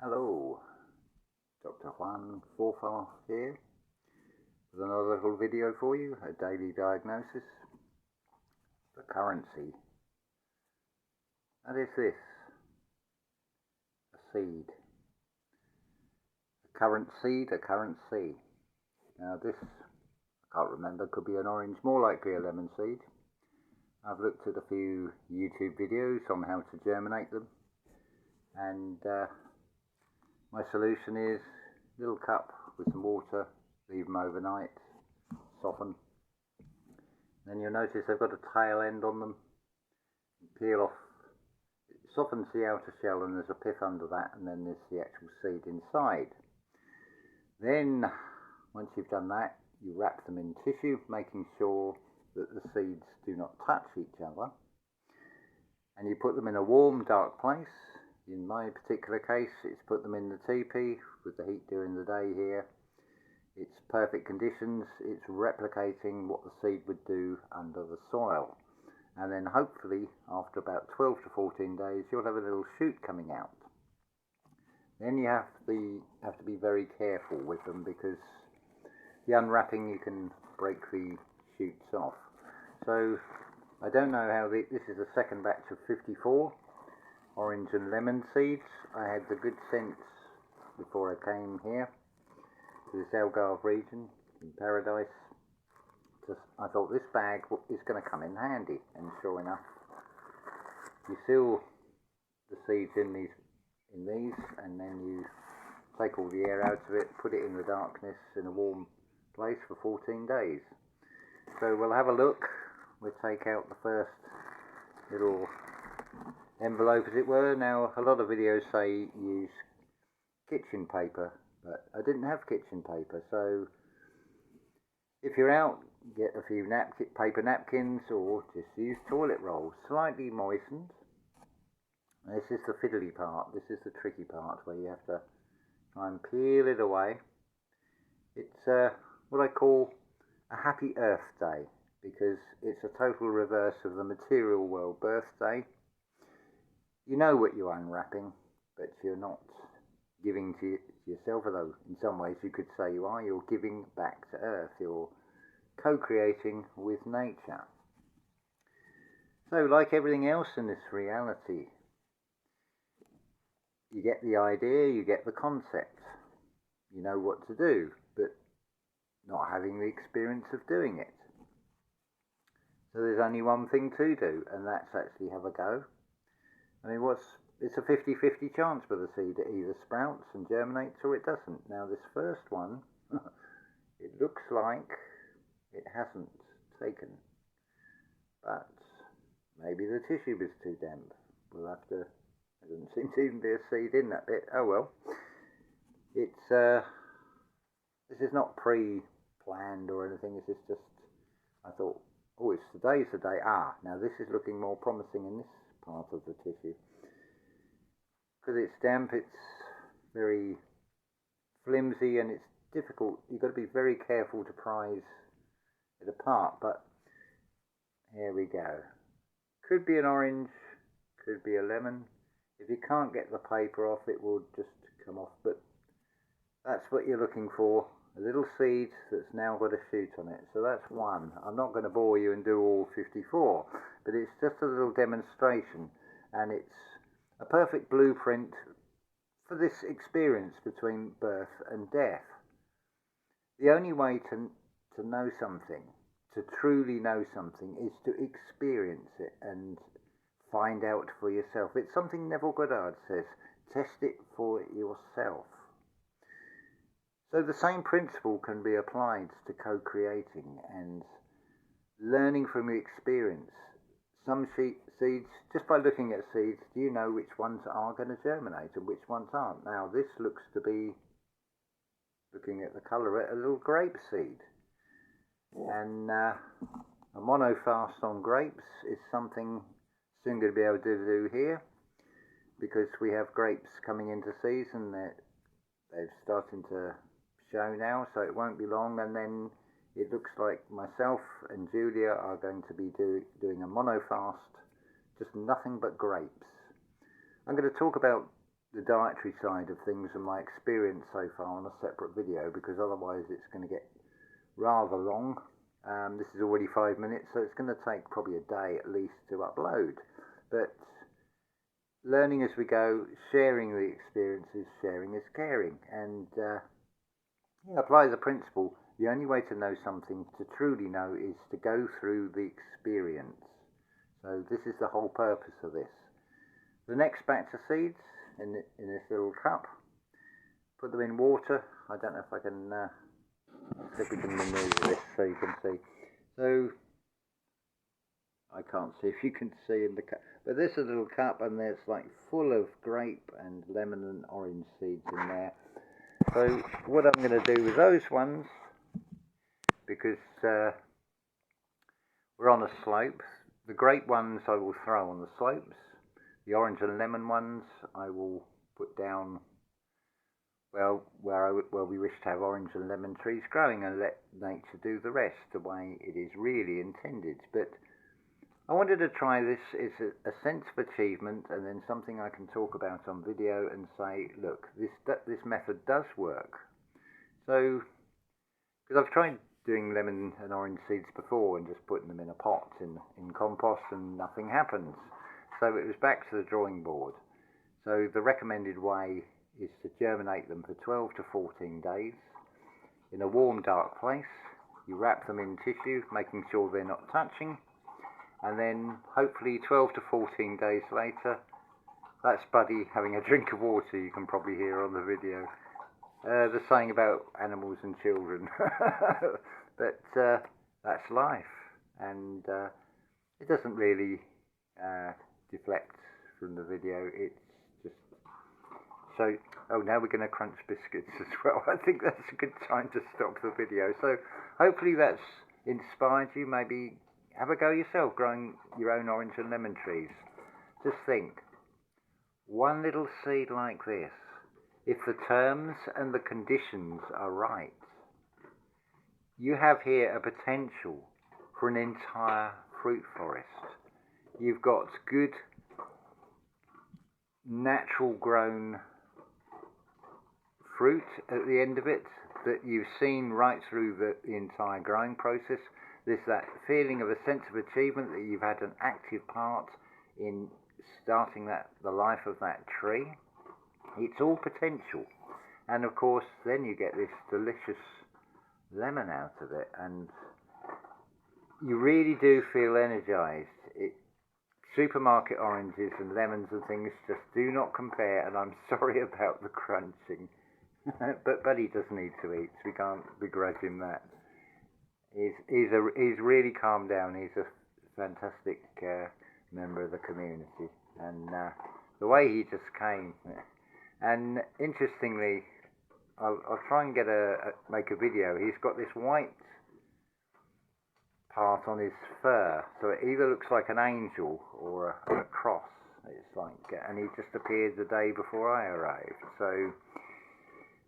Hello, Dr. Wahnfried here with another little video for you, a daily diagnosis. The currency. That is this, a seed. A current seed, a currency. Now this, I can't remember, could be an orange, more likely a lemon seed. I've looked at a few YouTube videos on how to germinate them, and my solution is a little cup with some water, leave them overnight, soften. Then you'll notice they've got a tail end on them. Peel off, it softens the outer shell, and there's a pith under that, and then there's the actual seed inside. Then, once you've done that, you wrap them in tissue, making sure that the seeds do not touch each other. And you put them in a warm, dark place. In my particular case, it's put them in the teepee with the heat during the day here. It's perfect conditions. It's replicating what the seed would do under the soil. And then hopefully, after about 12 to 14 days, you'll have a little shoot coming out. Then you have to be very careful with them, because the unwrapping, you can break the shoots off. So I don't know how this is the second batch of 54 orange and lemon seeds. I had the good sense before I came here to this Algarve region in Paradise. I thought this bag is going to come in handy, and sure enough, you seal the seeds in these, and then you take all the air out of it, put it in the darkness in a warm place for 14 days. So we'll have a look. We'll take out the first little envelope, as it were. Now, a lot of videos say use kitchen paper, but I didn't have kitchen paper, so if you're out, get a few paper napkins, or just use toilet rolls, slightly moistened. This is the fiddly part, this is the tricky part, where you have to try and peel it away. It's what I call a happy Earthday, because it's a total reverse of the material world birthday. You know what you're unwrapping, but you're not giving to yourself, although in some ways you could say you are. You're giving back to Earth. You're co-creating with nature. So, like everything else in this reality, you get the idea, you get the concept, you know what to do, but not having the experience of doing it. So there's only one thing to do, and that's actually have a go. I mean, it's a 50-50 chance for the seed. It either sprouts and germinates or it doesn't. Now this first one, it looks like it hasn't taken, but maybe the tissue is too damp. We'll have to, there doesn't seem to even be a seed in that bit. Oh well. It's, this is not pre-planned or anything. This is just, I thought, oh, today's the day. Now this is looking more promising in this part of the tissue. Because it's damp, it's very flimsy, and it's difficult. You've got to be very careful to prise it apart, but here we go. Could be an orange, could be a lemon. If you can't get the paper off, it will just come off, but that's what you're looking for. A little seed that's now got a shoot on it. So that's one. I'm not going to bore you and do all 54, but it's just a little demonstration, and it's a perfect blueprint for this experience between birth and death. The only way to know something, to truly know something, is to experience it and find out for yourself. It's something Neville Goddard says, test it for yourself. So the same principle can be applied to co-creating and learning from your experience. Some seeds, just by looking at seeds, do you know which ones are going to germinate and which ones aren't? Now this looks to be, looking at the colour of it, a little grape seed. And a monofast on grapes is something soon going to be able to do here, because we have grapes coming into season. They're starting to show now, so it won't be long, and then it looks like myself and Julia are going to be doing a monofast, just nothing but grapes. I'm going to talk about the dietary side of things and my experience so far on a separate video, because otherwise it's going to get rather long. This is already 5 minutes, so it's going to take probably a day at least to upload. But learning as we go, sharing the experiences, sharing is caring, and apply the principle. The only way to know something, to truly know, is to go through the experience. So this is the whole purpose of this. The next batch of seeds in this little cup, put them in water. I don't know if I can see if we can remove this so you can see. So I can't see if you can see in the cup, but this is a little cup, and there's like full of grape and lemon and orange seeds in there. So what I'm going to do with those ones, because we're on a slope, the grape ones I will throw on the slopes. The orange and lemon ones I will put down, well, where we wish to have orange and lemon trees growing, and let nature do the rest the way it is really intended. But I wanted to try this as a sense of achievement, and then something I can talk about on video and say, look, this method does work. So, because I've tried doing lemon and orange seeds before and just putting them in a pot in compost, and nothing happens. So it was back to the drawing board. So the recommended way is to germinate them for 12 to 14 days in a warm, dark place. You wrap them in tissue, making sure they're not touching, and then hopefully 12 to 14 days later, that's Buddy having a drink of water, you can probably hear on the video. The saying about animals and children. But that's life, and it doesn't really deflect from the video. It's just so. Oh, now we're going to crunch biscuits as well. I think that's a good time to stop the video. So hopefully that's inspired you. Maybe have a go yourself growing your own orange and lemon trees. Just think, one little seed like this, if the terms and the conditions are right, you have here a potential for an entire fruit forest. You've got good, natural grown fruit at the end of it that you've seen right through the entire growing process. There's that feeling of a sense of achievement that you've had an active part in starting the life of that tree. It's all potential. And of course, then you get this delicious lemon out of it, and you really do feel energized. Supermarket oranges and lemons and things just do not compare, and I'm sorry about the crunching. But Buddy does need to eat, so we can't begrudge him that. He's really calmed down. He's a fantastic member of the community, and the way he just came. And interestingly, I'll try and make a video. He's got this white part on his fur, so it either looks like an angel or a cross. It's like, and he just appeared the day before I arrived. So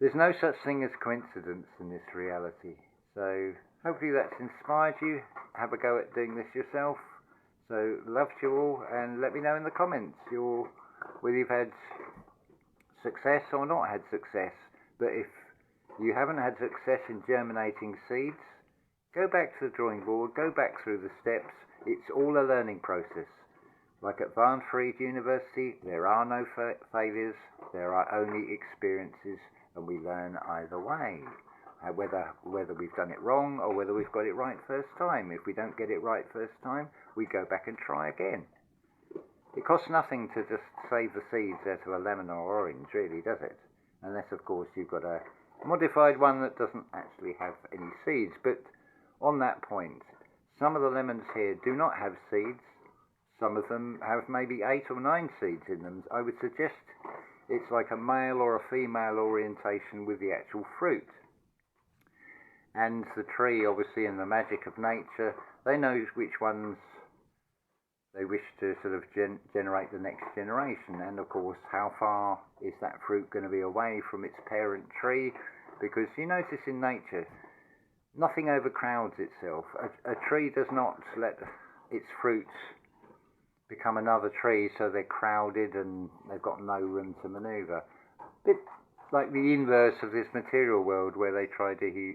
there's no such thing as coincidence in this reality. So hopefully that's inspired you. Have a go at doing this yourself. So love to you all, and let me know in the comments whether you've had success or not had success. But if you haven't had success in germinating seeds, go back to the drawing board, go back through the steps. It's all a learning process. Like at Wahnfried University, there are no failures, there are only experiences, and we learn either way. Whether we've done it wrong or whether we've got it right first time. If we don't get it right first time, we go back and try again. It costs nothing to just save the seeds out of a lemon or orange, really, does it? Unless, of course, you've got a modified one that doesn't actually have any seeds. But on that point, some of the lemons here do not have seeds. Some of them have maybe 8 or 9 seeds in them. I would suggest it's like a male or a female orientation with the actual fruit. And the tree, obviously, in the magic of nature, they know which ones they wish to sort of generate the next generation. And of course, how far is that fruit going to be away from its parent tree? Because you notice in nature, nothing overcrowds itself. A tree does not let its fruit become another tree, so they're crowded and they've got no room to manoeuvre. Bit like the inverse of this material world, where they try to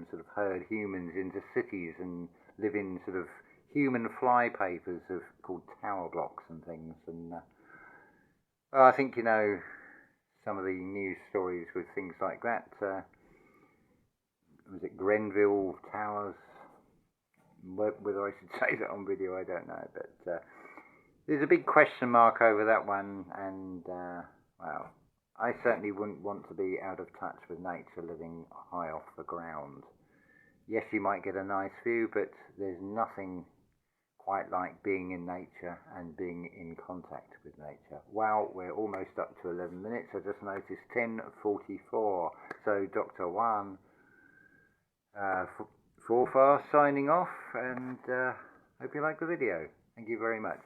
sort of herd humans into cities and live in sort of human flypapers called tower blocks and things. And well, I think, you know, some of the news stories with things like that. Was it Grenville Towers? Whether I should say that on video, I don't know. But there's a big question mark over that one. And, well, I certainly wouldn't want to be out of touch with nature, living high off the ground. Yes, you might get a nice view, but there's nothing quite like being in nature and being in contact with nature. Wow, we're almost up to 11 minutes. I just noticed 10:44. So Dr. Wan Forfar signing off, and hope you like the video. Thank you very much.